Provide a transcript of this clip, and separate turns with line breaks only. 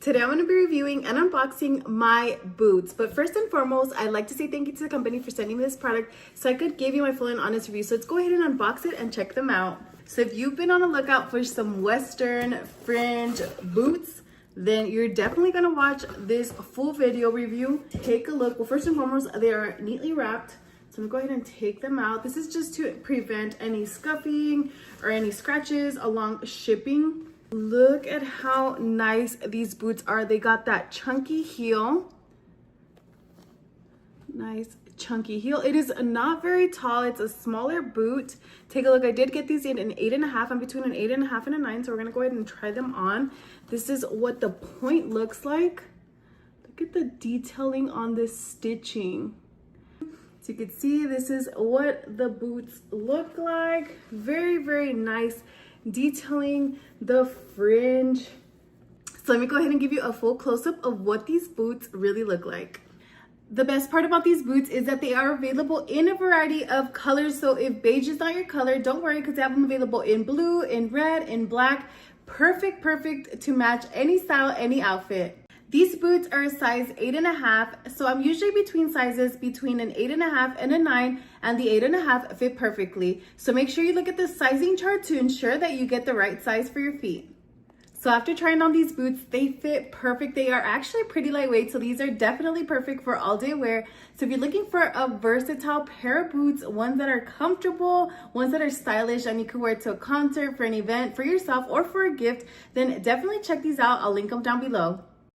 Today I'm going to be reviewing and unboxing my boots. But first and foremost, I'd like to say thank you to the company for sending me this product so I could give you my full and honest review. So let's go ahead and unbox it and check them out. So if you've been on the lookout for some Western Fringe boots, then you're definitely going to watch this full video review. Take a look. Well, first and foremost, they are neatly wrapped. So I'm gonna go ahead and take them out. This is just to prevent any scuffing or any scratches along shipping. Look at how nice these boots are. They got that chunky heel. Nice chunky heel. It is not very tall. It's a smaller boot. Take a look. I did get these in an 8.5. I'm between an 8.5 and a 9. So we're gonna go ahead and try them on. This is what the point looks like. Look at the detailing on this stitching. So you can see this is what the boots look like. Very, very nice detailing, the fringe. So let me go ahead and give you a full close-up of what these boots really look like. The best part about these boots is that they are available in a variety of colors. So if beige is not your color, don't worry, because they have them available in blue, in red, in black. Perfect to match any style, any outfit. These boots are a size 8.5, so I'm usually between sizes between an 8.5 and a 9, and the 8.5 fit perfectly. So make sure you look at the sizing chart to ensure that you get the right size for your feet. So after trying on these boots, they fit perfect. They are actually pretty lightweight, so these are definitely perfect for all day wear. So if you're looking for a versatile pair of boots, ones that are comfortable, ones that are stylish, and you can wear it to a concert, for an event, for yourself, or for a gift, then definitely check these out. I'll link them down below.